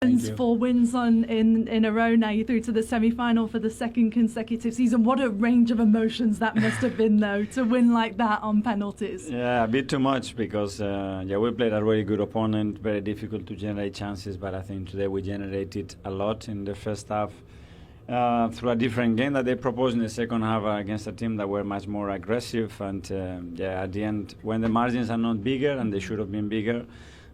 4 wins in a row now. You're through to the semi-final for the second consecutive season. What a range of emotions that must have been, though, to win like that on penalties. Yeah, a bit too much because we played a really good opponent, very difficult to generate chances, but I think today we generated a lot in the first half through a different game that they proposed in the second half against a team that were much more aggressive. And at the end, when the margins are not bigger, and they should have been bigger,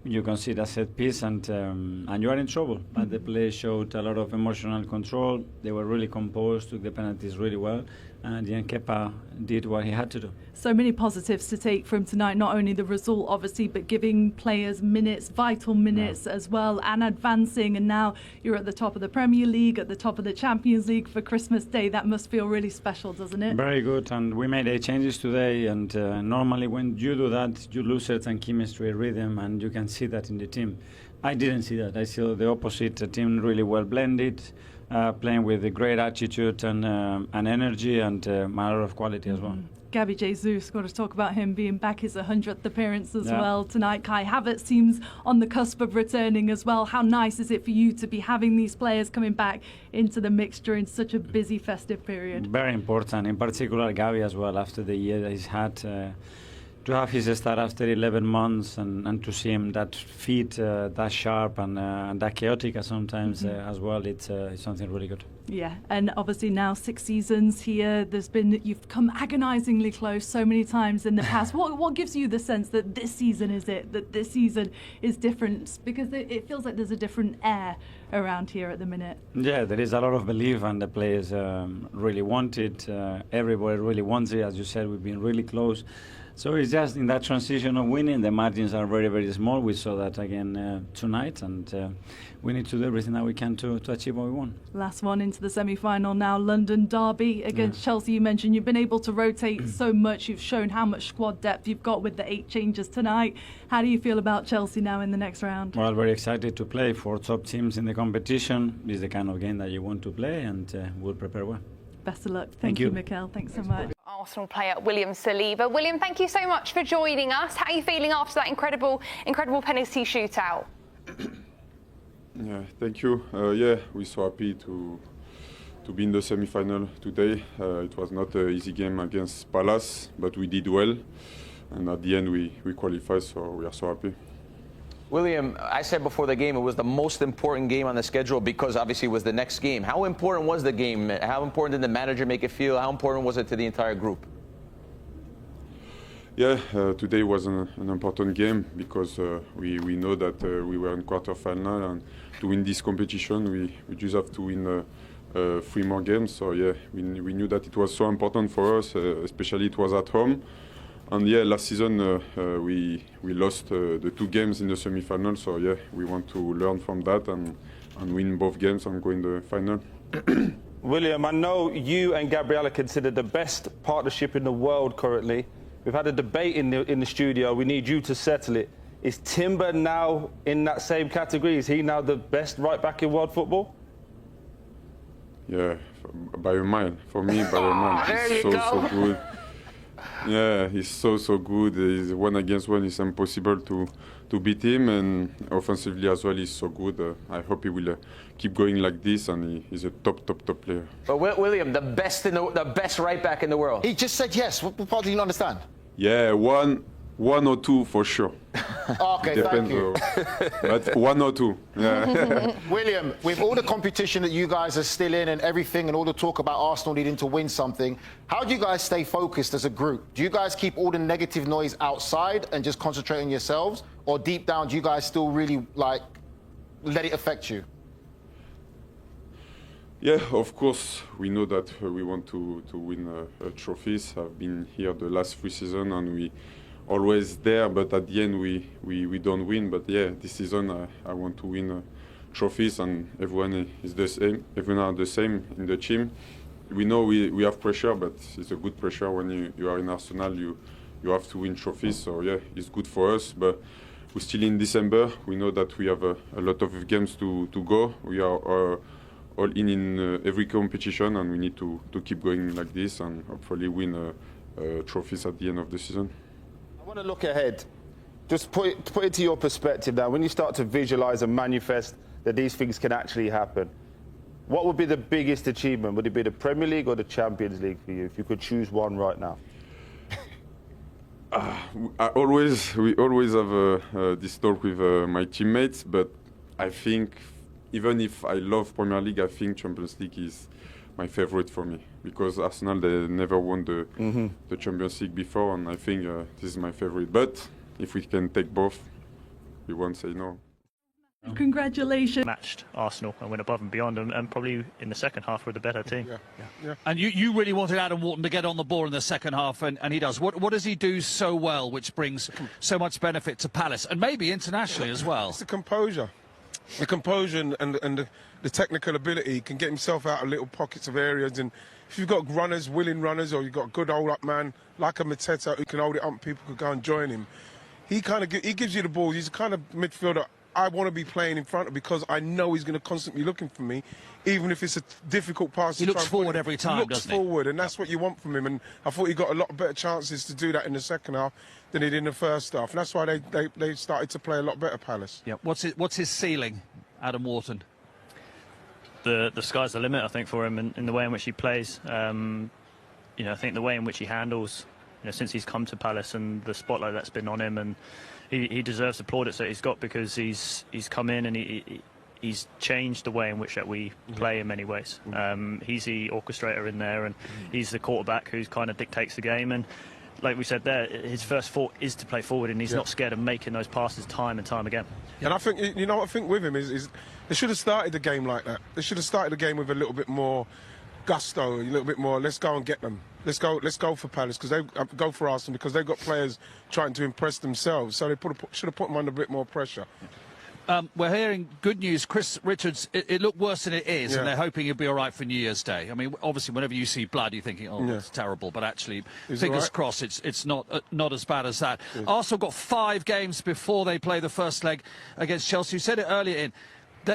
you concede a set piece and you are in trouble. But the players showed a lot of emotional control. They were really composed, took the penalties really well, and at the end Kepa did what he had to do. So many positives to take from tonight, not only the result obviously, but giving players minutes, vital minutes as well, and advancing. And now you're at the top of the Premier League, at the top of the Champions League for Christmas Day. That must feel really special, doesn't it? Very good, and we made 8 changes today, and normally when you do that, you lose certain chemistry, rhythm, and you can see that in the team. I didn't see that. I saw the opposite, a team really well blended, playing with a great attitude and energy and a lot of quality as well. Gabby Jesus, got to talk about him being back, his 100th appearance as well tonight. Kai Havertz seems on the cusp of returning as well. How nice is it for you to be having these players coming back into the mix during such a busy festive period? Very important, in particular Gabby as well, after the year that he's had. To have his start after 11 months and to see him that fit, that sharp and that chaotic sometimes as well, it's something really good. Yeah, and obviously now 6 seasons here. You've come agonisingly close so many times in the past. What gives you the sense that this season is it? That this season is different? Because it feels like there's a different air around here at the minute. Yeah, there is a lot of belief, and the players really want it. Everybody really wants it. As you said, we've been really close. So it's just in that transition of winning, the margins are very, very small. We saw that again tonight, and we need to do everything that we can to achieve what we want. Last one into the semi-final now, London derby against Chelsea. You mentioned you've been able to rotate so much. You've shown how much squad depth you've got with the 8 changes tonight. How do you feel about Chelsea now in the next round? Well, very excited to play 4 top teams in the competition. This is the kind of game that you want to play, and we'll prepare well. Best of luck. Thank you, Mikel. Thanks so much. Arsenal player William Saliba. William, thank you so much for joining us. How are you feeling after that incredible penalty shootout? Yeah, thank you. We're so happy to be in the semi-final today. It was not an easy game against Palace, but we did well, and at the end we qualified, so we are so happy. William, I said before the game it was the most important game on the schedule because obviously it was the next game. How important was the game? How important did the manager make it feel? How important was it to the entire group? Yeah, today was an important game because we know that we were in quarter-final, and to win this competition we just have to win 3 more games. So yeah, we knew that it was so important for us, especially it was at home. And yeah, last season we lost the 2 games in the semi-final, so yeah, we want to learn from that and win both games and go in the final. William, I know you and Gabriel are considered the best partnership in the world currently. We've had a debate in the studio. We need you to settle it. Is Timber now in that same category? Is he now the best right back in world football? Yeah, by a mile. For me, by a mile. He's so good. Yeah, he's so good. He's 1 against 1. It's impossible to beat him, and offensively as well, he's so good. I hope he will keep going like this, and he's a top player. But William, the best right back in the world. He just said yes. What part do you not understand? Yeah, one or 2 for sure. Okay, thank you. But 1 or 2. Yeah. William, with all the competition that you guys are still in and everything, and all the talk about Arsenal needing to win something, how do you guys stay focused as a group? Do you guys keep all the negative noise outside and just concentrate on yourselves, or deep down do you guys still really let it affect you? Yeah, of course, we know that we want to win trophies. I've been here the last 3 seasons, and we always there, but at the end we don't win. But yeah, this season I want to win trophies, and everyone is the same. Everyone are the same in the team. We know we have pressure, but it's a good pressure when you are in Arsenal. You have to win trophies, so yeah, it's good for us. But we're still in December. We know that we have a lot of games to go. We are all in every competition, and we need to keep going like this and hopefully win trophies at the end of the season. I want to look ahead. Just put it to your perspective now. When you start to visualize and manifest that these things can actually happen. What would be the biggest achievement? Would it be the Premier League or the Champions League for you, if you could choose one right now? We always have this talk with my teammates, but I think even if I love Premier League, I think Champions League is my favorite for me, because Arsenal, they never won the Champions League before, and I think this is my favorite. But if we can take both, we won't say no. Congratulations. Matched Arsenal and went above and beyond, and probably in the second half were the better team. Yeah. And you really wanted Adam Wharton to get on the ball in the second half, and he does. What does he do so well, which brings so much benefit to Palace, and maybe internationally as well? It's the composure. The composure and the technical ability. He can get himself out of little pockets of areas, and if you've got runners, willing runners, or you've got a good hold-up man like a Mateta who can hold it up and people could go and join him, he gives you the ball. He's the kind of midfielder I want to be playing in front of, because I know he's going to constantly be looking for me, even if it's a difficult pass. He looks forward every time, doesn't he? He looks forward, and that's what you want from him. And I thought he got a lot better chances to do that in the second half than he did in the first half. And that's why they started to play a lot better, Palace. Yeah. What's his ceiling, Adam Wharton? The sky's the limit, I think, for him in the way in which he plays. I think the way in which he handles, since he's come to Palace and the spotlight that's been on him, and he deserves the plaudits that he's got, because he's come in and he's changed the way in which that we play in many ways. He's the orchestrator in there, and he's the quarterback who kind of dictates the game. And like we said there, his first thought is to play forward, and he's not scared of making those passes time and time again. And I think, what I think with him is they should have started the game like that. They should have started the game with a little bit more gusto, a little bit more, let's go and get them. Let's go for Palace, because they go for Arsenal, because they've got players trying to impress themselves. So they should have put them under a bit more pressure. We're hearing good news. Chris Richards, it looked worse than it is, and they're hoping he'll be all right for New Year's Day. I mean, obviously, whenever you see blood, you're thinking, oh, that's terrible. But actually, fingers crossed, it's not as bad as that. Arsenal got 5 games before they play the first leg against Chelsea. You said it earlier in.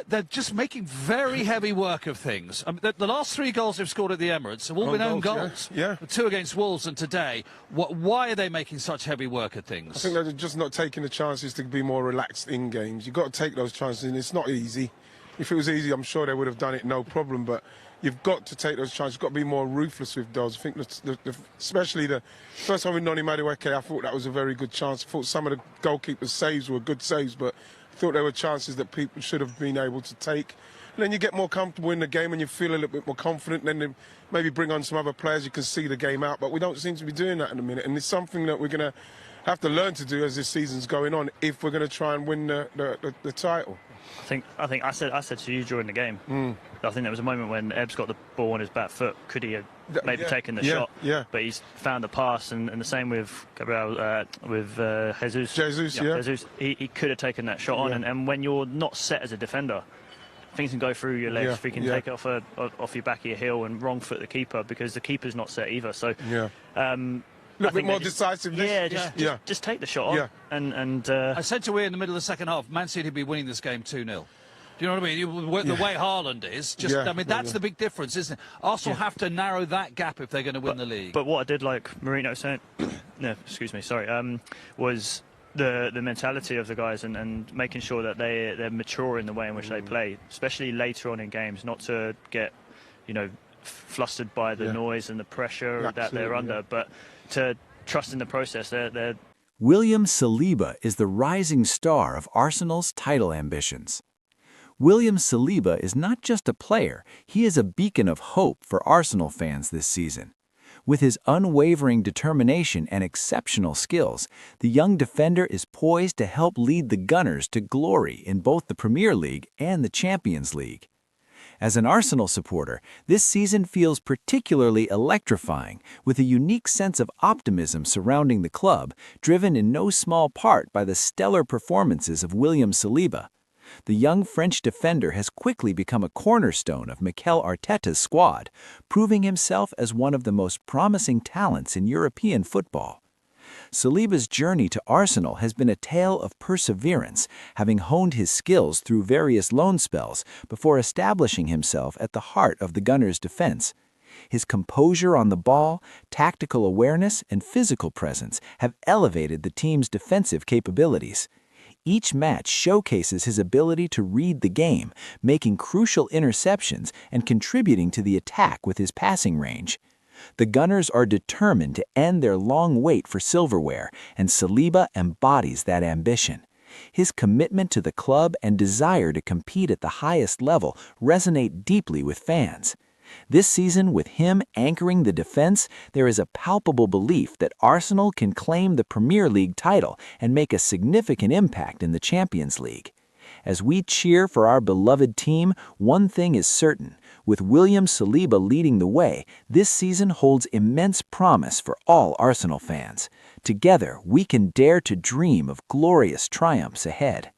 They're just making very heavy work of things. I mean, the last 3 goals they've scored at the Emirates have all been own goals. Yeah. 2 against Wolves and today. Why are they making such heavy work of things? I think they're just not taking the chances to be more relaxed in games. You've got to take those chances, and it's not easy. If it was easy, I'm sure they would have done it, no problem. But you've got to take those chances. You've got to be more ruthless with those. I think especially the first time with Noni Madueke, I thought that was a very good chance. I thought some of the goalkeeper's saves were good saves, but I thought there were chances that people should have been able to take. And then you get more comfortable in the game and you feel a little bit more confident. Then they maybe bring on some other players, you can see the game out. But we don't seem to be doing that in a minute. And it's something that we're going to have to learn to do as this season's going on, if we're going to try and win the title. I think I said to you during the game, I think there was a moment when Ebbs got the ball on his back foot. Could he have maybe taken the shot? Yeah. But he's found the pass, and the same with Gabriel, with Jesus. Jesus. He could have taken that shot on, and when you're not set as a defender, things can go through your legs. If you can take it off your back of your heel and wrong foot the keeper, because the keeper's not set either. So a little bit more decisiveness. Just take the shot on. And I said to Ian in the middle of the second half, Man City would be winning this game 2-0. Do you know what I mean? The way Haaland is, that's the big difference, isn't it? Arsenal have to narrow that gap if they're going to win the league. But what I did like Mourinho saying, was the mentality of the guys, and making sure that they're mature in the way in which they play, especially later on in games, not to get, flustered by the noise and the pressure that they're under, but to trust in the process. William Saliba is the rising star of Arsenal's title ambitions. William Saliba is not just a player, he is a beacon of hope for Arsenal fans this season. With his unwavering determination and exceptional skills, the young defender is poised to help lead the Gunners to glory in both the Premier League and the Champions League. As an Arsenal supporter, this season feels particularly electrifying, with a unique sense of optimism surrounding the club, driven in no small part by the stellar performances of William Saliba. The young French defender has quickly become a cornerstone of Mikel Arteta's squad, proving himself as one of the most promising talents in European football. Saliba's journey to Arsenal has been a tale of perseverance, having honed his skills through various loan spells before establishing himself at the heart of the Gunners' defense. His composure on the ball, tactical awareness, and physical presence have elevated the team's defensive capabilities. each match showcases his ability to read the game, making crucial interceptions and contributing to the attack with his passing range. The Gunners are determined to end their long wait for silverware, and Saliba embodies that ambition. His commitment to the club and desire to compete at the highest level resonate deeply with fans. This season, with him anchoring the defense, there is a palpable belief that Arsenal can claim the Premier League title and make a significant impact in the Champions League. As we cheer for our beloved team, one thing is certain. With William Saliba leading the way, this season holds immense promise for all Arsenal fans. Together, we can dare to dream of glorious triumphs ahead.